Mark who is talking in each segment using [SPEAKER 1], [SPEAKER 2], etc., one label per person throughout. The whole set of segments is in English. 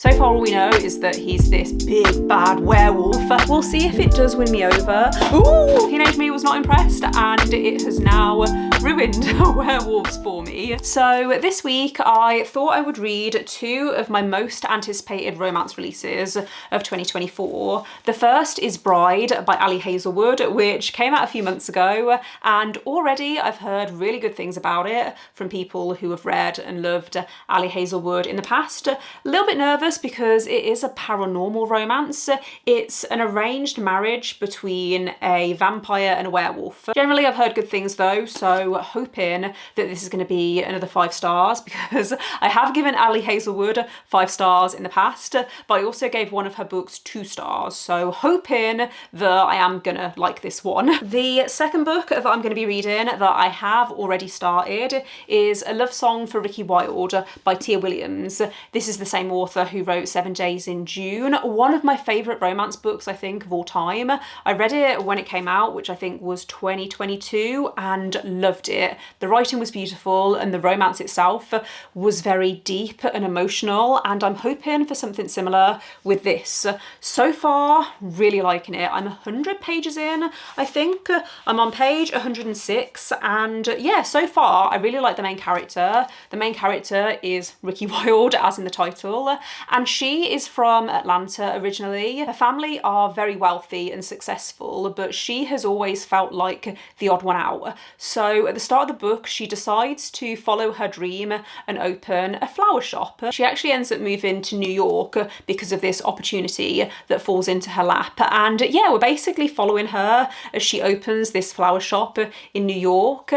[SPEAKER 1] So far all we know is that he's this big bad werewolf. We'll see if it does win me over. Ooh, teenage me was not impressed and it has now ruined werewolves for me. So this week I thought I would read two of my most anticipated romance releases of 2024. The first is Bride by Ali Hazelwood, which came out a few months ago, and already I've heard really good things about it from people who have read and loved Ali Hazelwood in the past. A little bit nervous because it is a paranormal romance. It's an arranged marriage between a vampire and a werewolf. Generally I've heard good things though, so hoping that this is going to be another 5 stars, because I have given Ali Hazelwood 5 stars in the past, but I also gave one of her books 2 stars, so hoping that I am gonna like this one. The second book that I'm going to be reading that I have already started is A Love Song for Ricki Wilde by Tia Williams. This is the same author who wrote 7 Days in June, one of my favourite romance books I think of all time. I read it when it came out, which I think was 2022, and loved it. The writing was beautiful and the romance itself was very deep and emotional, and I'm hoping for something similar with this. So far, really liking it. I'm 100 pages in, I think. I'm on page 106, and yeah, so far I really like the main character. The main character is Ricki Wilde, as in the title, and she is from Atlanta originally. Her family are very wealthy and successful, but she has always felt like the odd one out. So at the start of the book, she decides to follow her dream and open a flower shop. She actually ends up moving to New York because of this opportunity that falls into her lap. And yeah, we're basically following her as she opens this flower shop in New York.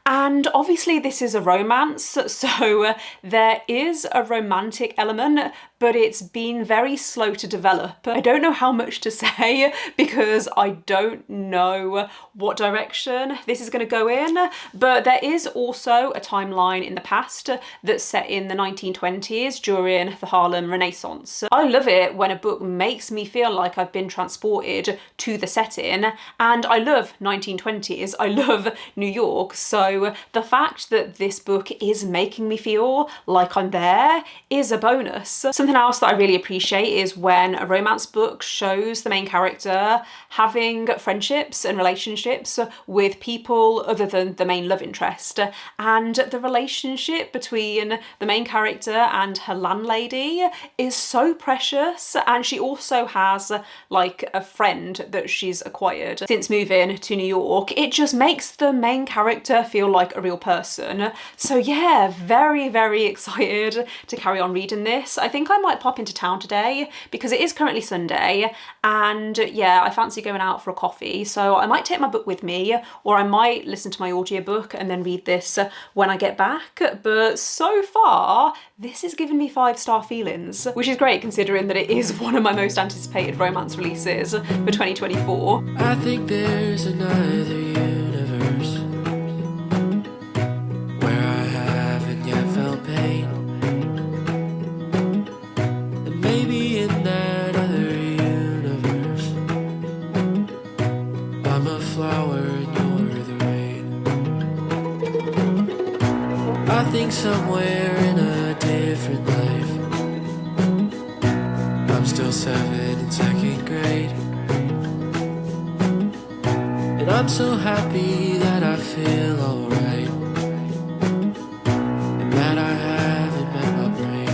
[SPEAKER 1] And obviously this is a romance, so there is a romantic element, but it's been very slow to develop. I don't know how much to say because I don't know what direction this is going to go in, but there is also a timeline in the past that's set in the 1920s during the Harlem Renaissance. I love it when a book makes me feel like I've been transported to the setting, and I love 1920s, I love New York, so the fact that this book is making me feel like I'm there is a bonus. Something else that I really appreciate is when a romance book shows the main character having friendships and relationships with people other than the main love interest. And the relationship between the main character and her landlady is so precious, and she also has like a friend that she's acquired since moving to New York. It just makes the main character feel like a real person. So yeah, very, very excited to carry on reading this. I think I might pop into town today because it is currently Sunday, and yeah, I fancy going out for a coffee, so I might take my book with me, or I might listen to my audiobook and then read this when I get back. But so far this is giving me 5-star feelings, which is great considering that it is one of my most anticipated romance releases for 2024.
[SPEAKER 2] I think there's another universe where I haven't yet felt pain, and maybe in that other universe I'm a flower and you're the rain. I think somewhere in a different life I'm still 7 in 2nd grade, and I'm so happy that I feel alright, and that I haven't met my brain.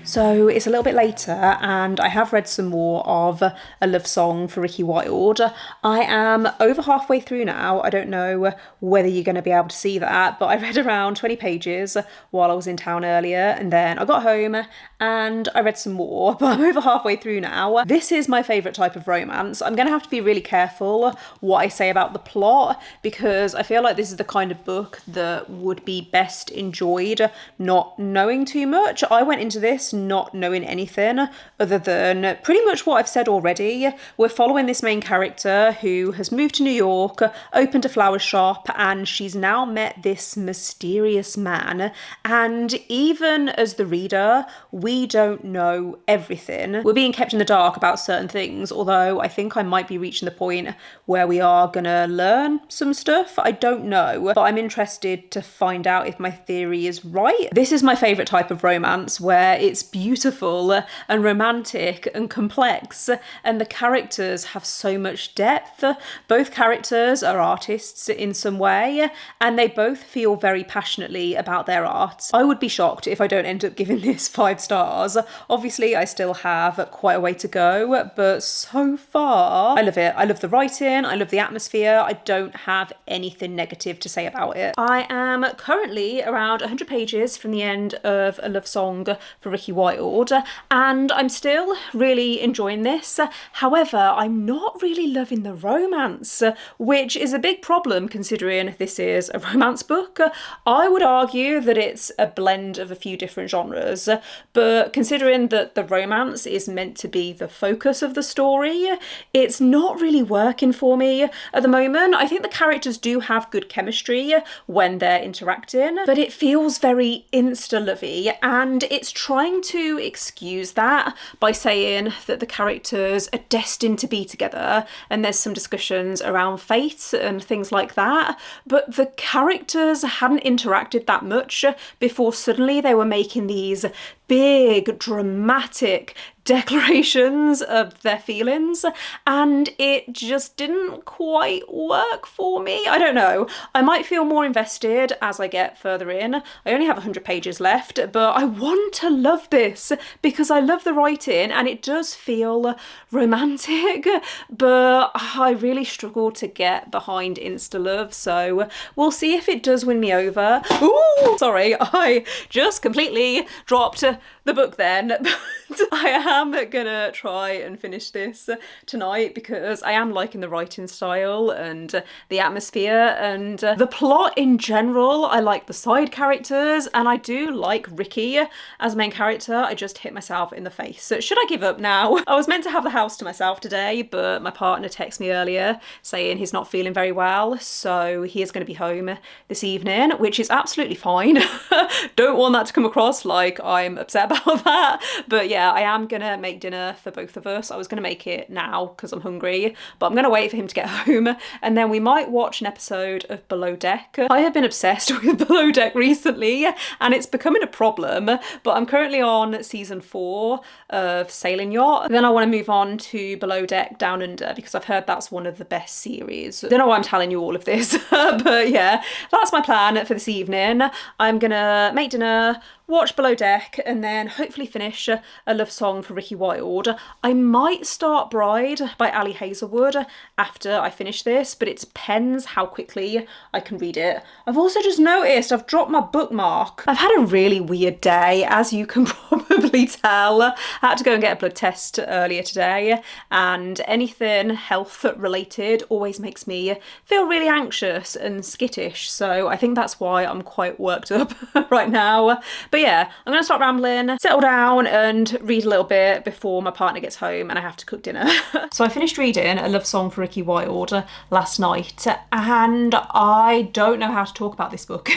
[SPEAKER 1] So it's a little bit later and I have read some more of A Love Song for Ricki Wilde. I am over halfway through now. I don't know whether you're going to be able to see that, but I read around 20 pages while I was in town earlier, and then I got home and I read some more, but I'm over halfway through now. This is my favourite type of romance. I'm going to have to be really careful what I say about the plot because I feel like this is the kind of book that would be best enjoyed not knowing too much. I went into this not knowing anything other than pretty much what I've said already. We're following this main character who has moved to New York, opened a flower shop, and she's now met this mysterious man. And even as the reader, we don't know everything. We're being kept in the dark about certain things, although I think I might be reaching the point where we are gonna learn some stuff. I don't know, but I'm interested to find out if my theory is right. This is my favourite type of romance, where it's beautiful and romantic and complex, and the characters have so much depth. Both characters are artists in some way, and they both feel very passionately about their art. I would be shocked if I don't end up giving this 5 stars. Obviously, I still have quite a way to go, but so far, I love it. I love the writing, I love the atmosphere. I don't have anything negative to say about it. I am currently around 100 pages from the end of A Love Song for Ricki Wilde, and I'm still really enjoying this. However, I'm not really loving the romance, which is a big problem considering this is a romance book. I would argue that it's a blend of a few different genres, but considering that the romance is meant to be the focus of the story, it's not really working for me at the moment. I think the characters do have good chemistry when they're interacting, but it feels very insta-lovey, and it's trying to excuse that by saying that the characters are destined to be together, and there's some discussions around fate and things like that, but the characters hadn't interacted that much before suddenly they were making these big, dramatic declarations of their feelings, and it just didn't quite work for me. I don't know. I might feel more invested as I get further in. I only have 100 pages left, but I want to love this because I love the writing and it does feel romantic, but I really struggle to get behind insta-love, so we'll see if it does win me over. Ooh, sorry, I just completely dropped the book then. I am gonna try and finish this tonight because I am liking the writing style and the atmosphere and the plot in general. I like the side characters and I do like Ricki as main character. I just hit myself in the face. So should I give up now? I was meant to have the house to myself today, but my partner texted me earlier saying he's not feeling very well, so he is going to be home this evening, which is absolutely fine. Don't want that to come across like I'm upset about that, but yeah, I am gonna make dinner for both of us. I was gonna make it now because I'm hungry, but I'm gonna wait for him to get home and then we might watch an episode of Below Deck. I have been obsessed with Below Deck recently and it's becoming a problem, but I'm currently on season 4 of Sailing Yacht. Then I want to move on to Below Deck Down Under because I've heard that's one of the best series. Don't know why I'm telling you all of this, but yeah, that's my plan for this evening. I'm gonna make dinner, watch Below Deck, and then hopefully finish A Love Song for Ricki Wilde. I might start Bride by Ali Hazelwood after I finish this, but it depends how quickly I can read it. I've also just noticed I've dropped my bookmark. I've had a really weird day, as you can probably tell. I had to go and get a blood test earlier today, and anything health related always makes me feel really anxious and skittish, so I think that's why I'm quite worked up right now. But yeah, I'm gonna start rambling, settle down and read a little bit before my partner gets home and I have to cook dinner. So I finished reading A Love Song for Ricki Wilde last night and I don't know how to talk about this book.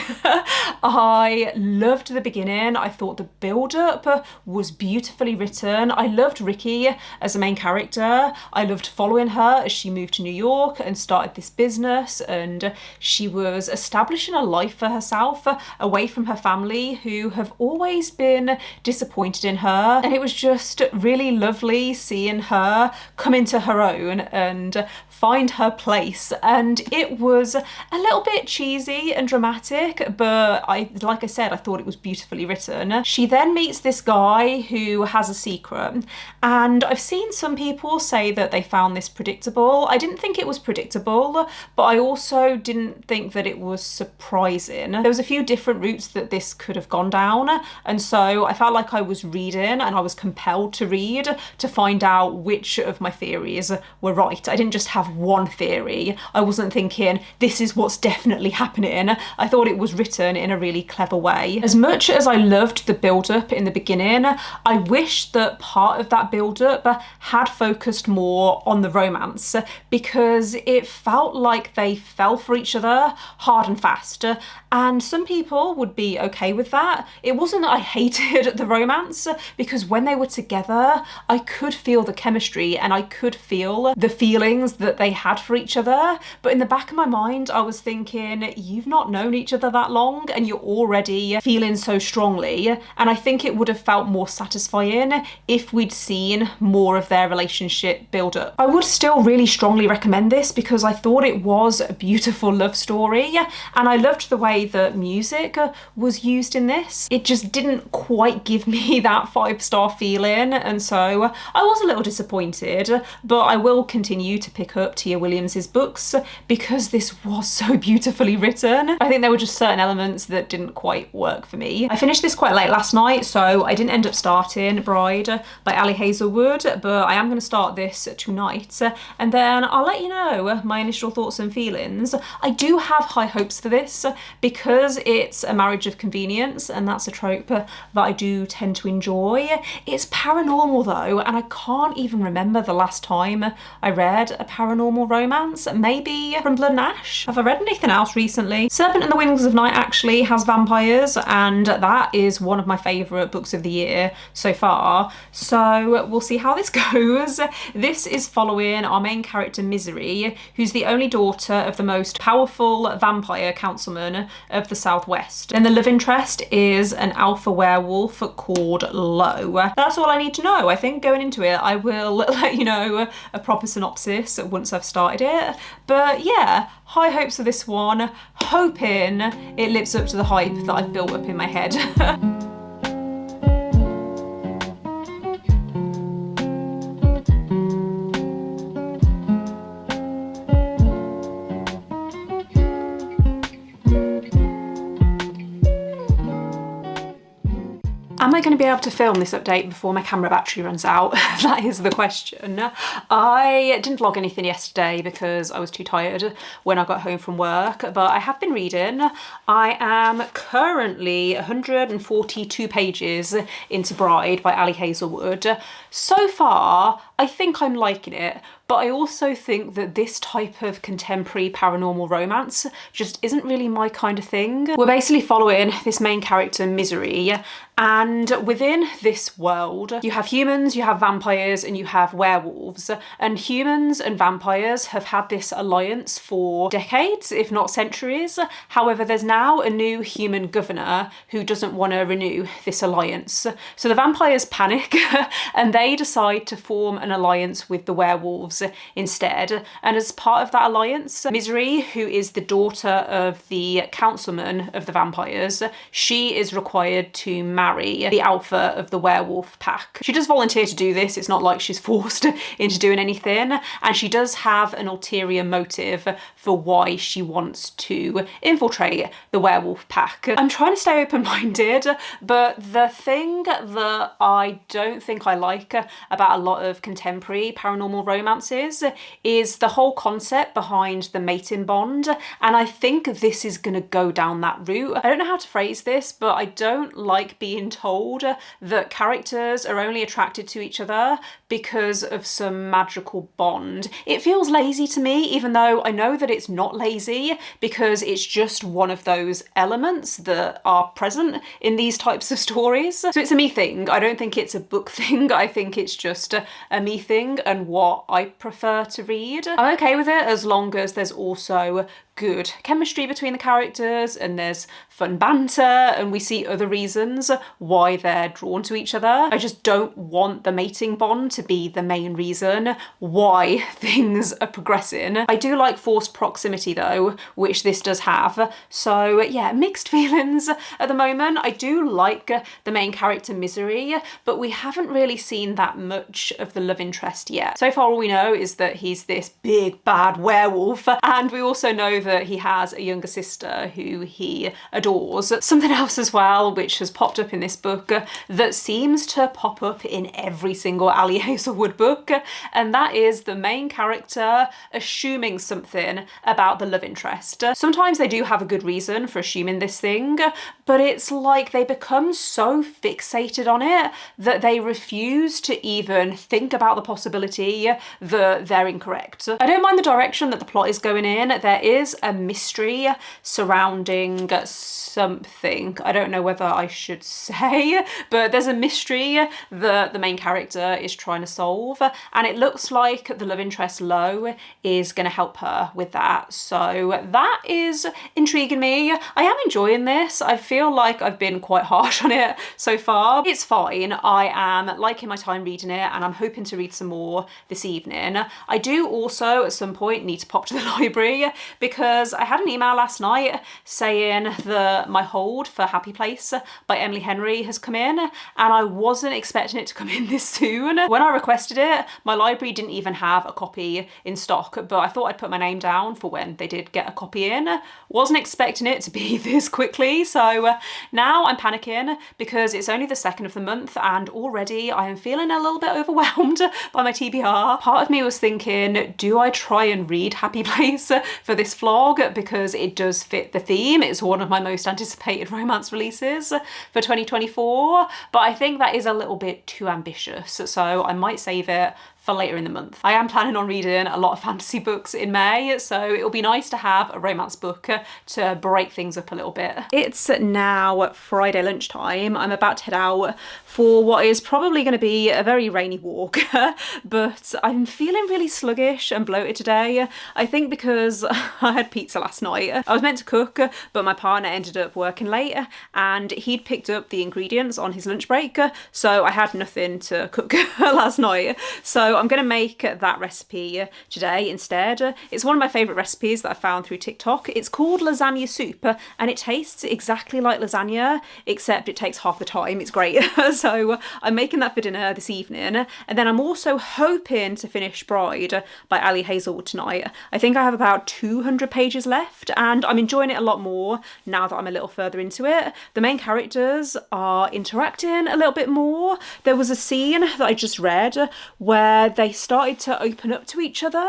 [SPEAKER 1] I loved the beginning. I thought the build-up was beautifully written. I loved Ricki as a main character. I loved following her as she moved to New York and started this business, and she was establishing a life for herself away from her family who have always been disappointed in her, and it was just really lovely seeing her come into her own and find her place. And it was a little bit cheesy and dramatic, but like I said, I thought it was beautifully written. She then meets this guy who has a secret, and I've seen some people say that they found this predictable. I didn't think it was predictable, but I also didn't think that it was surprising. There was a few different routes that this could have gone down, down. And so I felt like I was reading and I was compelled to read to find out which of my theories were right. I didn't just have one theory. I wasn't thinking, this is what's definitely happening. I thought it was written in a really clever way. As much as I loved the build-up in the beginning, I wish that part of that build-up had focused more on the romance, because it felt like they fell for each other hard and fast. And some people would be okay with that. It wasn't that I hated the romance, because when they were together, I could feel the chemistry and I could feel the feelings that they had for each other. But in the back of my mind, I was thinking, you've not known each other that long and you're already feeling so strongly. And I think it would have felt more satisfying if we'd seen more of their relationship build up. I would still really strongly recommend this because I thought it was a beautiful love story, and I loved the way that music was used in this. It just didn't quite give me that 5-star feeling, and so I was a little disappointed, but I will continue to pick up Tia Williams's books because this was so beautifully written. I think there were just certain elements that didn't quite work for me. I finished this quite late last night, so I didn't end up starting Bride by Ali Hazelwood, but I am going to start this tonight, and then I'll let you know my initial thoughts and feelings. I do have high hopes for this because it's a marriage of convenience, and that's a trope that I do tend to enjoy. It's paranormal though, and I can't even remember the last time I read a paranormal romance. Maybe From Blood and Ash? Have I read anything else recently? Serpent and the Wings of Night actually has vampires, and that is one of my favourite books of the year so far, so we'll see how this goes. This is following our main character Misery, who's the only daughter of the most powerful vampire councilman of the Southwest, and the love interest is an alpha werewolf called Lo. That's all I need to know. I think going into it I will let you know a proper synopsis once I've started it, but yeah, high hopes for this one, hoping it lives up to the hype that I've built up in my head. Am I going to be able to film this update before my camera battery runs out? That is the question. I didn't vlog anything yesterday because I was too tired when I got home from work, but I have been reading. I am currently 142 pages into Bride by Ali Hazelwood. So far, I think I'm liking it, but I also think that this type of contemporary paranormal romance just isn't really my kind of thing. We're basically following this main character, Misery, and within this world, you have humans, you have vampires, and you have werewolves. And humans and vampires have had this alliance for decades, if not centuries. However, there's now a new human governor who doesn't want to renew this alliance. So the vampires panic and they decide to form an alliance with the werewolves instead. And as part of that alliance, Misery, who is the daughter of the councilman of the vampires, she is required to marry the alpha of the werewolf pack. She does volunteer to do this, it's not like she's forced into doing anything, and she does have an ulterior motive for why she wants to infiltrate the werewolf pack. I'm trying to stay open-minded, but the thing that I don't think I like about a lot of contemporary paranormal romances is the whole concept behind the mating bond, and I think this is going to go down that route. I don't know how to phrase this, but I don't like being told that characters are only attracted to each other because of some magical bond. It feels lazy to me, even though I know that it's not lazy because it's just one of those elements that are present in these types of stories. So it's a me thing. I don't think it's a book thing. I think it's just a me thing and what I prefer to read. I'm okay with it as long as there's also good chemistry between the characters and there's fun banter and we see other reasons why they're drawn to each other. I just don't want the mating bond to be the main reason why things are progressing. I do like forced proximity though, which this does have. So yeah, mixed feelings at the moment. I do like the main character Misery, but we haven't really seen that much of the love interest yet. So far all we know is that he's this big bad werewolf, and we also know that he has a younger sister who he adores. Something else as well, which has popped up in this book that seems to pop up in every single Ali Hazelwood book, and that is the main character assuming something about the love interest. Sometimes they do have a good reason for assuming this thing, but it's like they become so fixated on it that they refuse to even think about the possibility that they're incorrect. I don't mind the direction that the plot is going in. There is a mystery surrounding something. I don't know whether I should say, but there's a mystery that the main character is trying to solve, and it looks like the love interest Lo is going to help her with that. So that is intriguing me. I am enjoying this. I feel like I've been quite harsh on it so far. It's fine. I am liking my time reading it, and I'm hoping to read some more this evening. I do also at some point need to pop to the library because I had an email last night saying that my hold for Happy Place by Emily Henry has come in, and I wasn't expecting it to come in this soon. When I requested it, my library didn't even have a copy in stock, but I thought I'd put my name down for when they did get a copy in. Wasn't expecting it to be this quickly, so now I'm panicking because it's only the 2nd of the month and already I am feeling a little bit overwhelmed by my TBR. Part of me was thinking, do I try and read Happy Place for this vlog because it does fit the theme? It's one of my most anticipated romance releases for 2024, but I think that is a little bit too ambitious, so I might save it for later in the month. I am planning on reading a lot of fantasy books in May, so it'll be nice to have a romance book to break things up a little bit. It's now Friday lunchtime. I'm about to head out for what is probably going to be a very rainy walk, but I'm feeling really sluggish and bloated today. I think because I had pizza last night. I was meant to cook, but my partner ended up working late and he'd picked up the ingredients on his lunch break, so I had nothing to cook last night. So I'm going to make that recipe today instead. It's one of my favourite recipes that I found through TikTok. It's called lasagna soup and it tastes exactly like lasagna, except it takes half the time. It's great. So I'm making that for dinner this evening. And then I'm also hoping to finish Bride by Ali Hazelwood tonight. I think I have about 200 pages left and I'm enjoying it a lot more now that I'm a little further into it. The main characters are interacting a little bit more. There was a scene that I just read where they started to open up to each other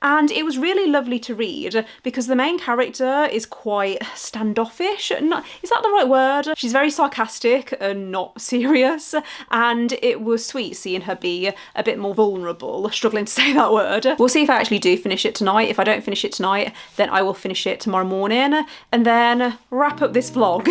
[SPEAKER 1] and it was really lovely to read because the main character is quite standoffish. Is that the right word? She's very sarcastic and not serious, and it was sweet seeing her be a bit more vulnerable, struggling to say that word. We'll see if I actually do finish it tonight. If I don't finish it tonight, then I will finish it tomorrow morning and then wrap up this vlog.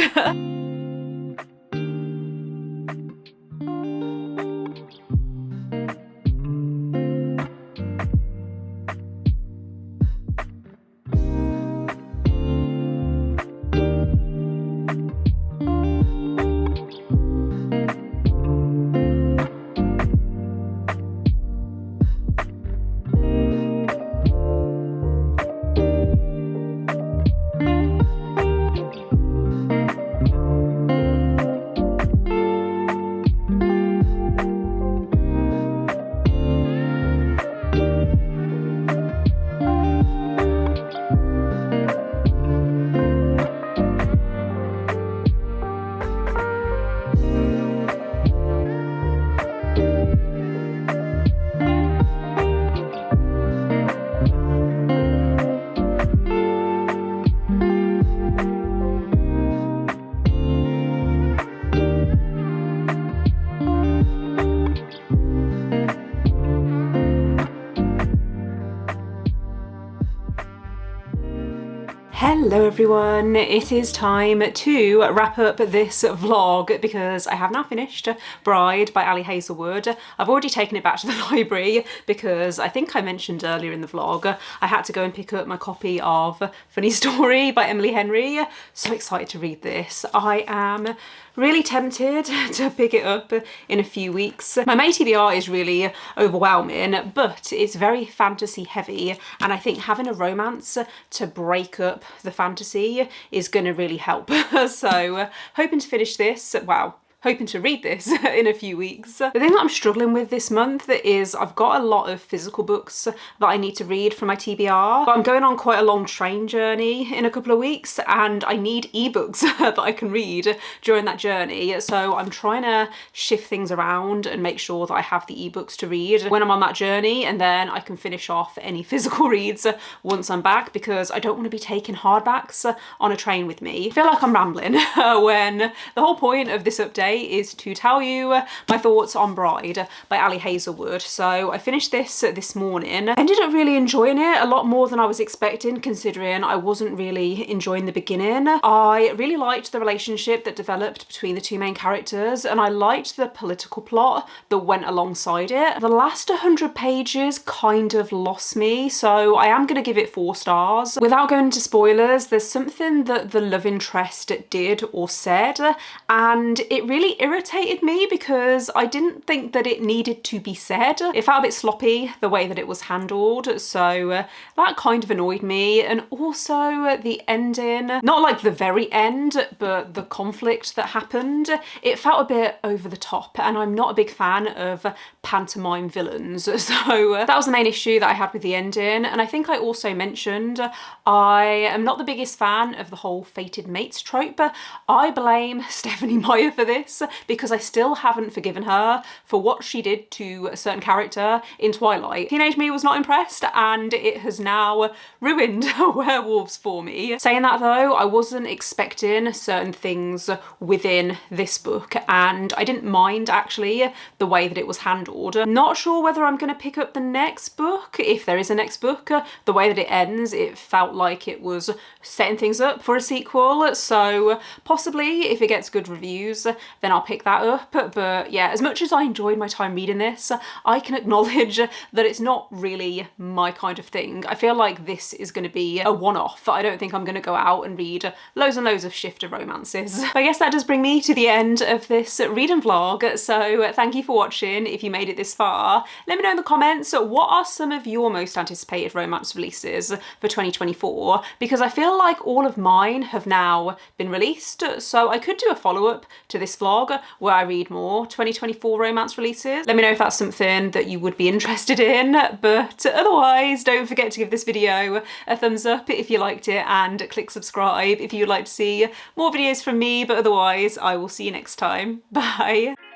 [SPEAKER 1] Hello everyone, it is time to wrap up this vlog because I have now finished Bride by Ali Hazelwood. I've already taken it back to the library because I think I mentioned earlier in the vlog I had to go and pick up my copy of Funny Story by Emily Henry. So excited to read this. I am really tempted to pick it up in a few weeks. My May TBR is really overwhelming, but it's very fantasy heavy, and I think having a romance to break up the fantasy is going to really help. So hoping to finish this, wow, hoping to read this in a few weeks. The thing that I'm struggling with this month is I've got a lot of physical books that I need to read for my TBR, but I'm going on quite a long train journey in a couple of weeks and I need ebooks that I can read during that journey. So I'm trying to shift things around and make sure that I have the ebooks to read when I'm on that journey, and then I can finish off any physical reads once I'm back, because I don't want to be taking hardbacks on a train with me. I feel like I'm rambling when the whole point of this update is to tell you my thoughts on Bride by Ali Hazelwood. So I finished this morning. I ended up really enjoying it a lot more than I was expecting, considering I wasn't really enjoying the beginning. I really liked the relationship that developed between the two main characters, and I liked the political plot that went alongside it. The last 100 pages kind of lost me, so I am going to give it 4 stars. Without going into spoilers, there's something that the love interest did or said, and it really irritated me because I didn't think that it needed to be said. It felt a bit sloppy the way that it was handled, so that kind of annoyed me. And also the ending, not like the very end, but the conflict that happened, it felt a bit over the top, and I'm not a big fan of pantomime villains, so that was the main issue that I had with the ending. And I think I also mentioned I am not the biggest fan of the whole fated mates trope. I blame Stephanie Meyer for this because I still haven't forgiven her for what she did to a certain character in Twilight. Teenage me was not impressed, and it has now ruined werewolves for me. Saying that though, I wasn't expecting certain things within this book, and I didn't mind actually the way that it was handled. Not sure whether I'm going to pick up the next book, if there is a next book. The way that it ends, it felt like it was setting things up for a sequel, so possibly if it gets good reviews then I'll pick that up. But yeah, as much as I enjoyed my time reading this, I can acknowledge that it's not really my kind of thing. I feel like this is going to be a one-off. I don't think I'm going to go out and read loads and loads of shifter romances. But I guess that does bring me to the end of this read and vlog, so thank you for watching. If you made it this far, let me know in the comments what are some of your most anticipated romance releases for 2024, because I feel like all of mine have now been released, so I could do a follow-up to this vlog where I read more 2024 romance releases. Let me know if that's something that you would be interested in, but otherwise don't forget to give this video a thumbs up if you liked it, and click subscribe if you'd like to see more videos from me. But otherwise I will see you next time. Bye.